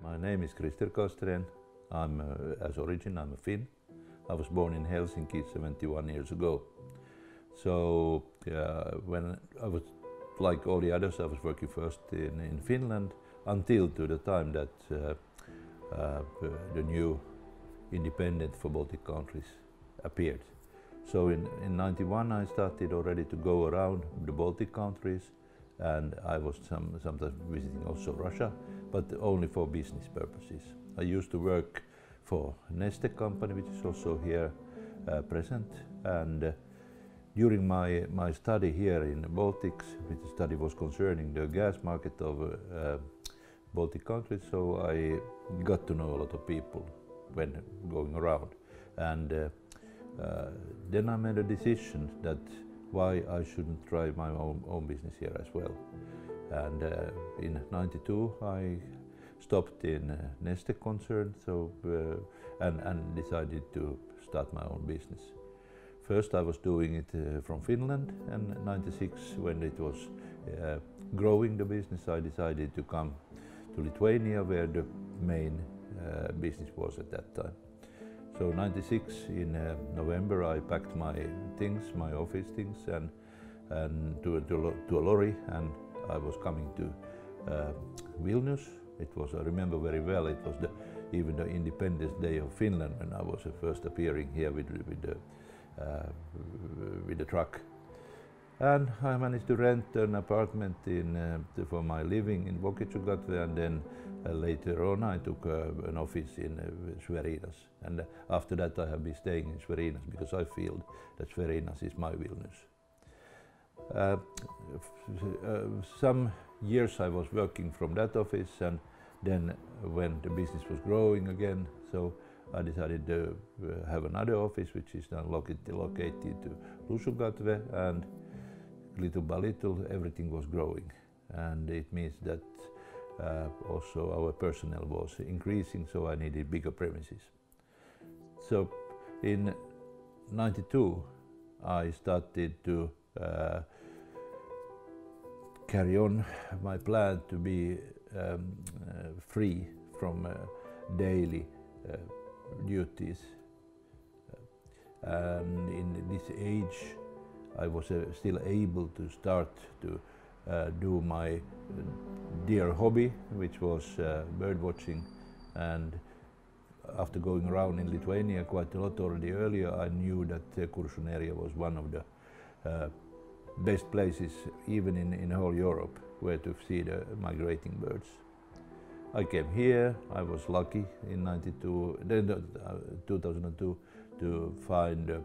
My name is Kristenas Castrenas. As origin, I'm a Finn. I was born in Helsinki 71 years ago. So when I was, like all the others, I was working first in Finland until to the time that the new independent for Baltic countries appeared. So in 91 I started already to go around the Baltic countries, and I was sometimes visiting also Russia, but only for business purposes. I used to work for Neste company, which is also here present, and during my study here in the Baltics, which the study was concerning the gas market of Baltic countries, so I got to know a lot of people when going around, and then I made a decision that why I shouldn't try my own business here as well. And in '92 I stopped in Neste concern, so and decided to start my own business. First I was doing it from Finland, and '96 when it was growing the business, I decided to come to Lithuania, where the main business was at that time. So '96 in November I packed my things, my office things, and to a lorry, and I was coming to Vilnius. It was, I remember very well, it was even the Independence Day of Finland when I was first appearing here with the truck. And I managed to rent an apartment for my living in Vokietija, and then later on I took an office in Sverinas. And after that I have been staying in Sverinas because I feel that Sverinas is my Vilnius. Some years I was working from that office, and then when the business was growing again, so I decided to have another office, which is now located to Lusukatve, and little by little everything was growing, and it means that also our personnel was increasing, so I needed bigger premises. So in '92 I started to carry on my plan to be free from daily duties, and in this age I was still able to start to do my dear hobby, which was bird watching. And after going around in Lithuania quite a lot already earlier, I knew that the Kuršių area was one of the best places, even in whole Europe, where to see the migrating birds. I came here. I was lucky in 2002 to find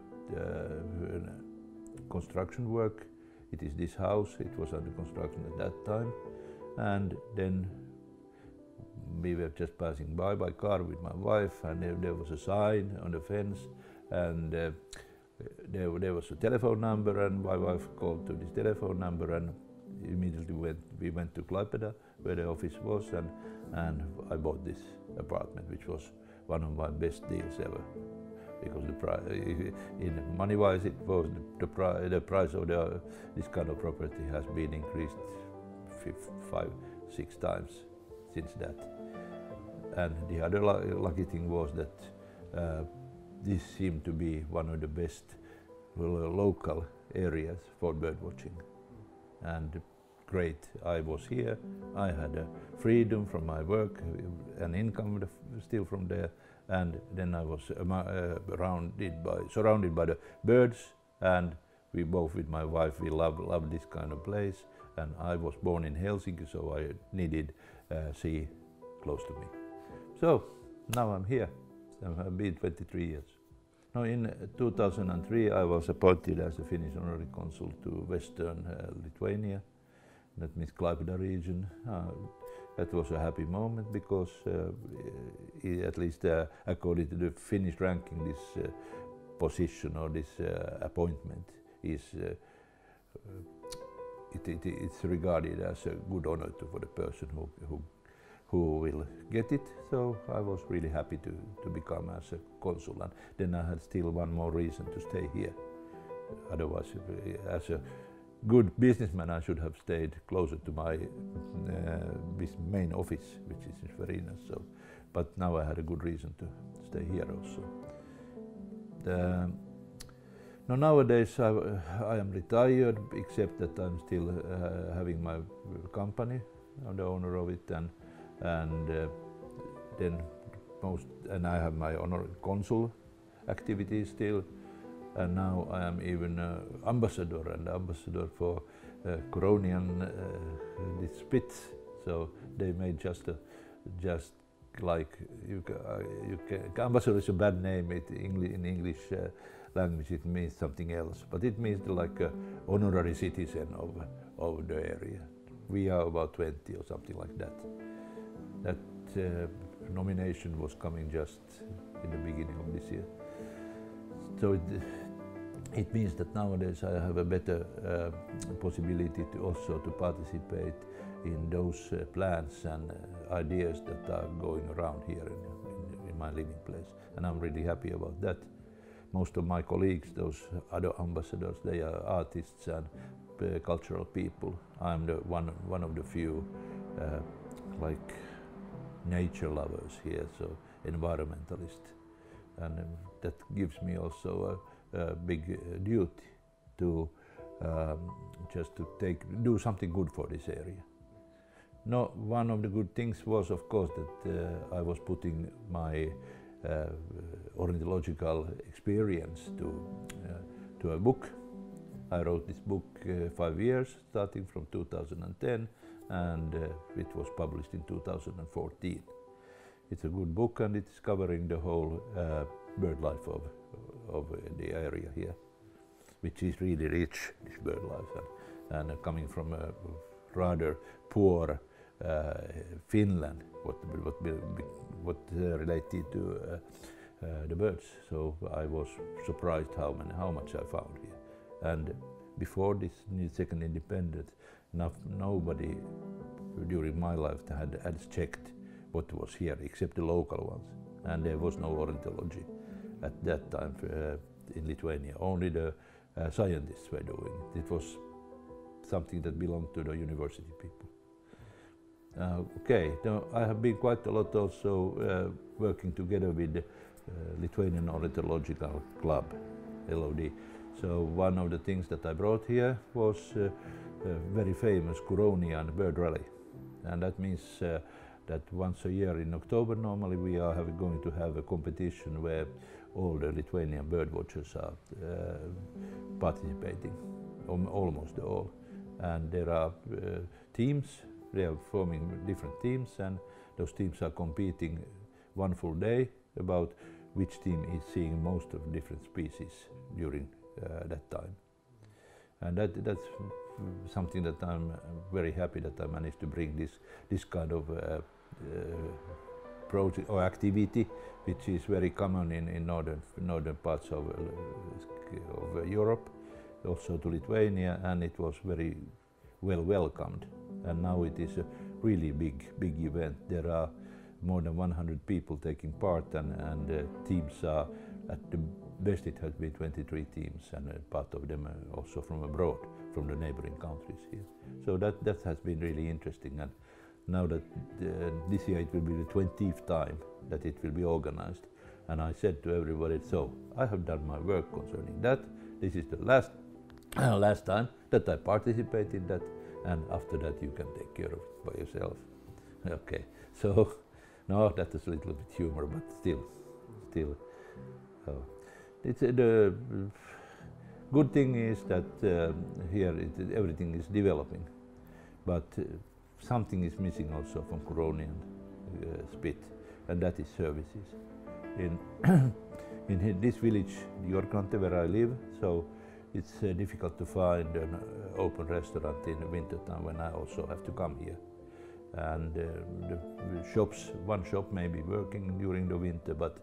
construction work. It is this house. It was under construction at that time, and then we were just passing by car with my wife, and there was a sign on the fence, and there was a telephone number, and my wife called to this telephone number, and immediately we went to Klaipėda, where the office was, and I bought this apartment, which was one of my best deals ever, because the price, in money-wise, it was the price of this kind of property has been increased 5-6 times since that. And the other lucky thing was that this seemed to be one of the best local areas for bird watching. And great, I was here, I had freedom from my work, and income still from there, and then I was surrounded by the birds, and we both with my wife, we love this kind of place, and I was born in Helsinki, so I needed sea close to me. So now I'm here. I've been 23 years. Now in 2003 I was appointed as a Finnish honorary consul to Western Lithuania, that means Klaipėda region. That was a happy moment because at least according to the Finnish ranking, this position or this appointment is it's regarded as a good honor for the person who will get it. So I was really happy to become as a consul, and then I had still one more reason to stay here. Otherwise, as a good businessman, I should have stayed closer to my this main office, which is in Farina. So, but now I had a good reason to stay here also. Now nowadays I am retired, except that I'm still having my company. I'm the owner of it, and then and I have my consul activities still. And now I am even ambassador for Coronian this Spitz. So they made just like ambassador is a bad name. In English language it means something else, but it means like honorary citizen of the area. We are about 20 or something like that. That nomination was coming just in the beginning of this year. So it means that nowadays I have a better possibility to also to participate in those plans and ideas that are going around here in my living place, and I'm really happy about that. Most of my colleagues, those other ambassadors, they are artists and cultural people. I'm the one of the few like nature lovers here, so environmentalist, and that gives me also a big duty to just to do something good for this area. No, one of the good things was, of course, that I was putting my ornithological experience to a book. I wrote this book 5 years, starting from 2010, and it was published in 2014. It's a good book, and it's covering the whole bird life of the area here, which is really rich, this bird life, and coming from a rather poor Finland, what related to the birds. So I was surprised how much I found here. And before this second independence, nobody during my lifetime had checked what was here except the local ones, and there was no ornithology at that time in Lithuania. Only the scientists were doing it. It was something that belonged to the university people. Okay, now I have been quite a lot also working together with the Lithuanian Ornithological Club, LOD. So one of the things that I brought here was a very famous Coronian bird rally, and that means that once a year in October normally we are going to have a competition where all the Lithuanian bird watchers are participating, almost all. And there are teams, they are forming different teams, and those teams are competing one full day about which team is seeing most of different species during that time. And that's something that I'm very happy that I managed to bring this kind of project or activity, which is very common in northern parts of Europe, also to Lithuania, and it was very well welcomed. And now it is a really big event. There are more than 100 people taking part, and teams are, at the best it has been 23 teams, and part of them are also from abroad, from the neighboring countries here. So that has been really interesting, and now that this year it will be the 20th time that it will be organized. And I said to everybody, so I have done my work concerning that. This is the last time that I participate in that, and after that you can take care of it by yourself. Okay, so no, that is a little bit humor, but still. It's the good thing is that here everything is developing, but something is missing also from Coronian spit, and that is services. In this village, Jorkante, where I live, so it's difficult to find an open restaurant in the winter time when I also have to come here. And the shops, one shop may be working during the winter, but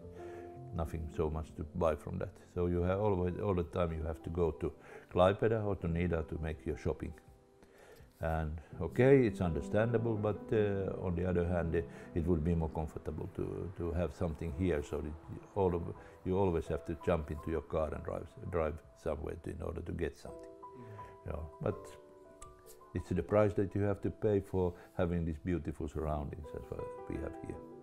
nothing so much to buy from that. So you have all the time you have to go to Klaipeda or to Nida to make your shopping. And okay, it's understandable, but on the other hand, it would be more comfortable to have something here, so that you always have to jump into your car and drive somewhere in order to get something. But it's the price that you have to pay for having these beautiful surroundings as well we have here.